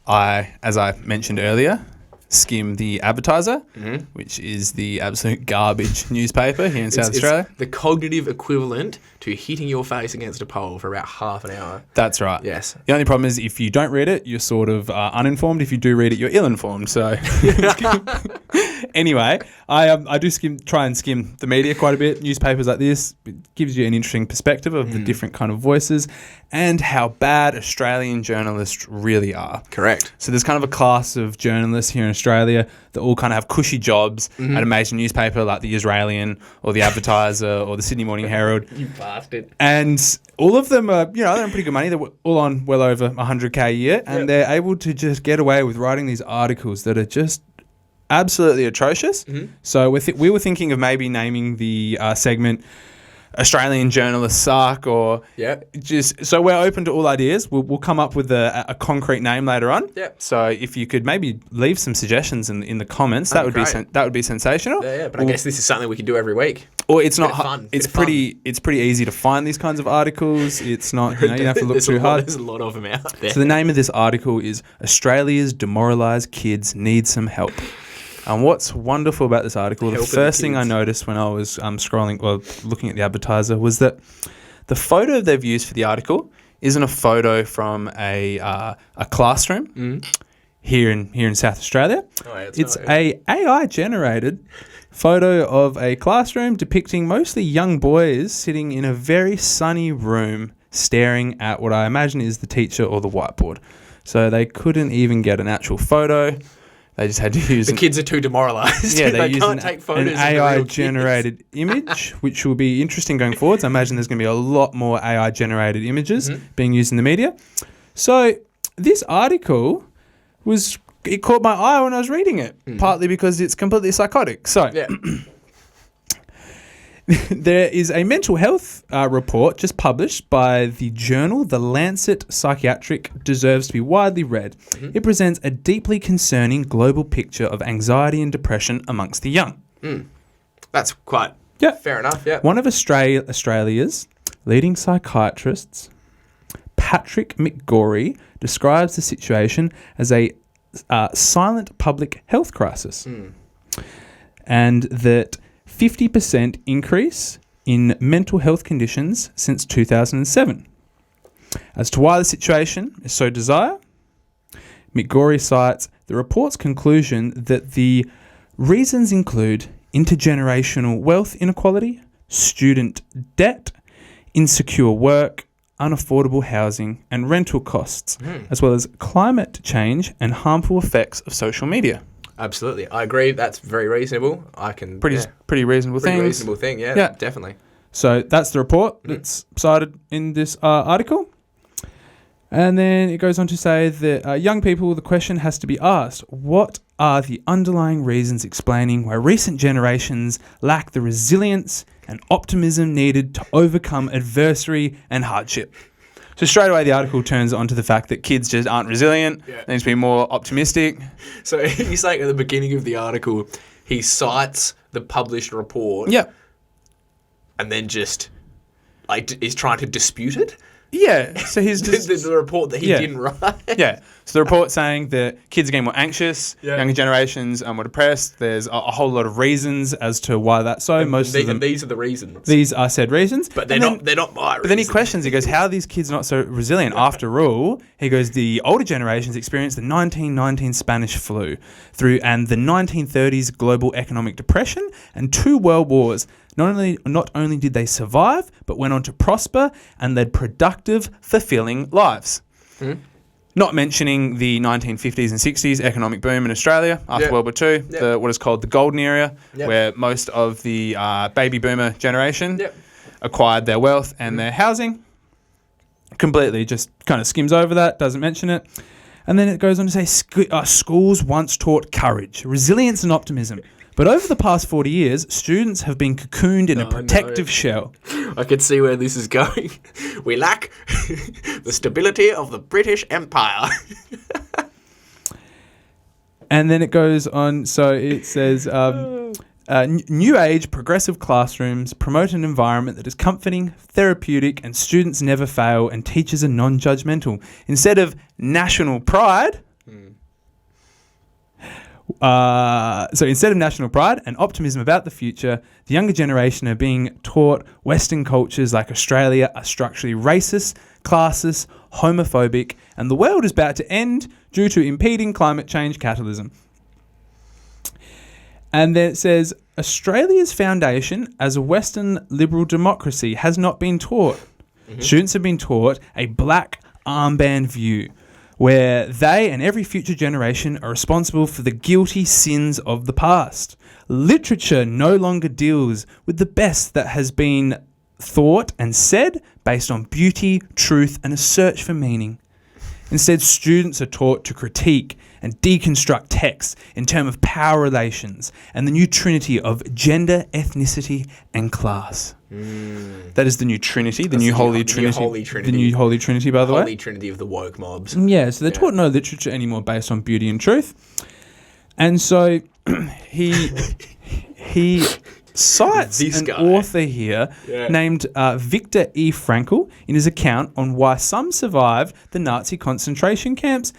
as I mentioned earlier, skim the Advertiser, which is the absolute garbage newspaper here in South Australia. It's the cognitive equivalent to hitting your face against a pole for about half an hour. That's right. Yes. The only problem is if you don't read it, you're sort of uninformed. If you do read it, you're ill-informed. So anyway, I do try and skim the media quite a bit. Newspapers like this, it gives you an interesting perspective of the different kind of voices and how bad Australian journalists really are. Correct. So there's kind of a class of journalists here in Australia that all kind of have cushy jobs at a major newspaper like the Australian or the Advertiser or the Sydney Morning Herald. You bastard. And all of them are, they're on pretty good money. They're all on well over 100K a year, and they're able to just get away with writing these articles that are just absolutely atrocious. So we were thinking of maybe naming the segment Australian Journalists Suck, or just so we're open to all ideas. We'll come up with a concrete name later on. So if you could maybe leave some suggestions in the comments, that would be sensational. But I guess this is something we can do every week. Or it's not fun. It's pretty easy to find these kinds of articles. It's not you don't have to look too hard. There's a lot of them out there. So the name of this article is Australia's Demoralised Kids Need Some Help. And what's wonderful about this article, the first thing I noticed when I was looking at the Advertiser was that the photo they've used for the article isn't a photo from a classroom here in South Australia. It's a AI generated photo of a classroom depicting mostly young boys sitting in a very sunny room staring at what I imagine is the teacher or the whiteboard. So they couldn't even get an actual photo. They just had to use... The kids are too demoralised. Yeah, they can't take photos an AI-generated image, which will be interesting going forwards. I imagine there's going to be a lot more AI-generated images being used in the media. So this article it caught my eye when I was reading it, partly because it's completely psychotic. So... Yeah. There is a mental health report just published by the journal The Lancet Psychiatric, deserves to be widely read. It presents a deeply concerning global picture of anxiety and depression amongst the young. That's quite fair enough, One of Australia's leading psychiatrists, Patrick McGorry, describes the situation as a silent public health crisis. And that 50% increase in mental health conditions since 2007. As to why the situation is so dire, McGorry cites the report's conclusion that the reasons include intergenerational wealth inequality, student debt, insecure work, unaffordable housing and rental costs, as well as climate change and harmful effects of social media. Absolutely. I agree. That's very reasonable. Pretty reasonable thing. Pretty reasonable thing, yeah, definitely. So that's the report that's cited in this article. And then it goes on to say that young people, the question has to be asked, what are the underlying reasons explaining why recent generations lack the resilience and optimism needed to overcome adversity and hardship? So straight away, the article turns on to the fact that kids just aren't resilient. They need to be more optimistic. So he's saying at the beginning of the article, he cites the published report. And then just is trying to dispute it. So he's just... the report that he didn't write. So the report saying that kids are getting more anxious, younger generations are more depressed. There's a whole lot of reasons as to why that's so. And these are the reasons. These are said reasons. But they're not my reasons. But then he questions, he goes, how are these kids not so resilient? After all, he goes, the older generations experienced the 1919 Spanish flu and the 1930s global economic depression and 2 world wars. Not only did they survive, but went on to prosper and led productive, fulfilling lives. Not mentioning the 1950s and 60s economic boom in Australia after World War II, what is called the golden era, where most of the baby boomer generation acquired their wealth and their housing. Completely just kind of skims over that, doesn't mention it. And then it goes on to say schools once taught courage, resilience and optimism. But over the past 40 years, students have been cocooned in a protective shell. I can see where this is going. We lack the stability of the British Empire. And then it goes on, so it says, new age progressive classrooms promote an environment that is comforting, therapeutic, and students never fail and teachers are non-judgmental. Instead of national pride... So instead of national pride and optimism about the future, the younger generation are being taught Western cultures like Australia are structurally racist, classist, homophobic, and the world is about to end due to impeding climate change catalyst. And then it says, Australia's foundation as a Western liberal democracy has not been taught. Mm-hmm. Students have been taught a black armband view, where they and every future generation are responsible for the guilty sins of the past. Literature no longer deals with the best that has been thought and said based on beauty, truth, and a search for meaning. Instead, students are taught to critique and deconstruct texts in terms of power relations and the new trinity of gender, ethnicity, and class. That is the new trinity, the new holy trinity. The new holy trinity, by the way. Holy trinity of the woke mobs. Yeah, so they're taught no literature anymore based on beauty and truth. And so he cites an author here named Viktor E. Frankl in his account on why some survived the Nazi concentration camps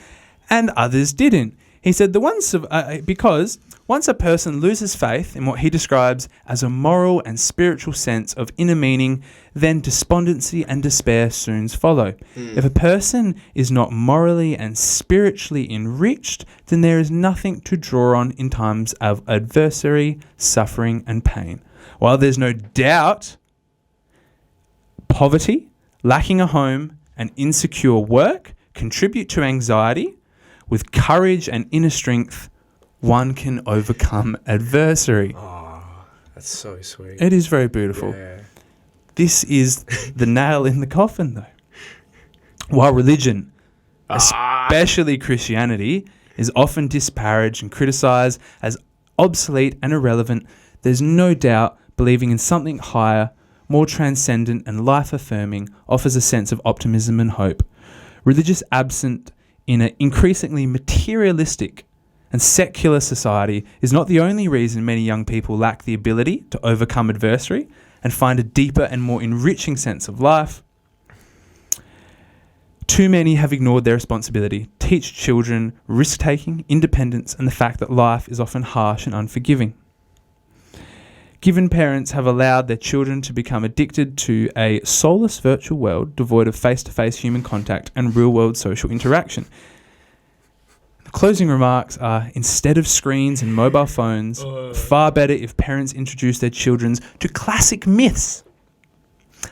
and others didn't. He said because once a person loses faith in what he describes as a moral and spiritual sense of inner meaning, then despondency and despair soon follow. If a person is not morally and spiritually enriched, then there is nothing to draw on in times of adversity, suffering, and pain. While there's no doubt, poverty, lacking a home, and insecure work contribute to anxiety. With courage and inner strength, one can overcome adversity. Oh, that's so sweet. It is very beautiful. Yeah. This is the nail in the coffin, though. While religion, especially Christianity, is often disparaged and criticised as obsolete and irrelevant, there's no doubt believing in something higher, more transcendent and life-affirming offers a sense of optimism and hope. Religious absent in an increasingly materialistic and secular society is not the only reason many young people lack the ability to overcome adversity and find a deeper and more enriching sense of life. Too many have ignored their responsibility to teach children risk-taking, independence, and the fact that life is often harsh and unforgiving. Given parents have allowed their children to become addicted to a soulless virtual world devoid of face-to-face human contact and real-world social interaction. The closing remarks are, instead of screens and mobile phones, far better if parents introduce their children to classic myths,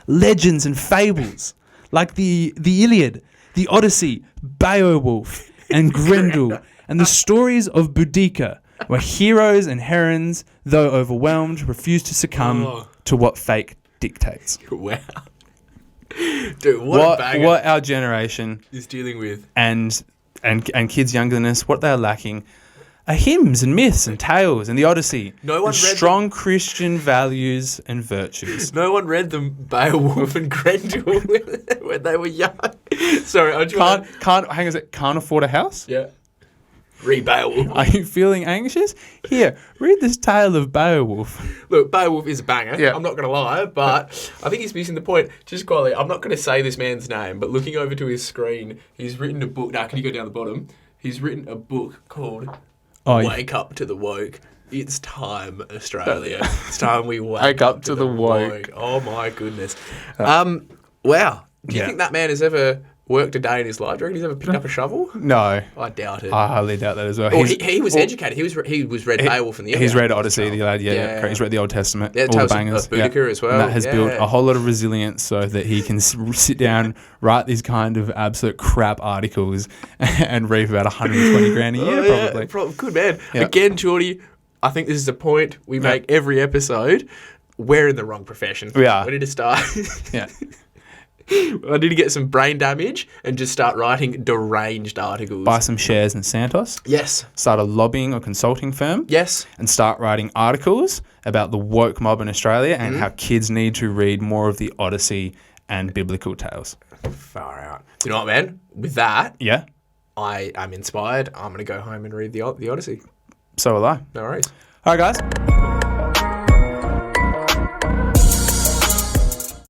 legends and fables, like the Iliad, the Odyssey, Beowulf and Grendel, and the stories of Boudica, where heroes and heroines, though overwhelmed, refuse to succumb to what fate dictates. Wow. Dude, what a banger. What our generation is dealing with. And kids younger than us, what they're lacking are hymns and myths and tales and the Odyssey. No one read strong Christian values and virtues. No one read them Beowulf and Grendel when they were young. Sorry, I just can't afford a house? Yeah. Read Beowulf. Are you feeling anxious? Here, read this tale of Beowulf. Look, Beowulf is a banger. Yeah. I'm not going to lie, but I think he's missing the point. Just quietly, I'm not going to say this man's name, but looking over to his screen, he's written a book. Now, can you go down the bottom? He's written a book called Wake Up to the Woke. It's time, Australia. It's time we wake up to the woke. Oh, my goodness. Wow. Do you think that man has ever worked a day in his life? Do you reckon he's ever picked up a shovel? No. I doubt it. I highly doubt that as well. He was educated. He was read Beowulf in the Iliad. He's read Odyssey, the Iliad, correct. He's read the Old Testament, all the bangers. Boudica as well. And that has built a whole lot of resilience so that he can sit down, write these kind of absolute crap articles and reap about 120 grand a year, probably. Good man. Yep. Again, Jordie, I think this is a point we make every episode. We're in the wrong profession. We are. We need to start. Yeah. I need to get some brain damage and just start writing deranged articles. Buy some shares in Santos. Yes. Start a lobbying or consulting firm. Yes. And start writing articles about the woke mob in Australia and how kids need to read more of the Odyssey and biblical tales. Far out. You know what, man? With that, yeah, I am inspired. I'm going to go home and read the Odyssey. So will I. No worries. All right, guys.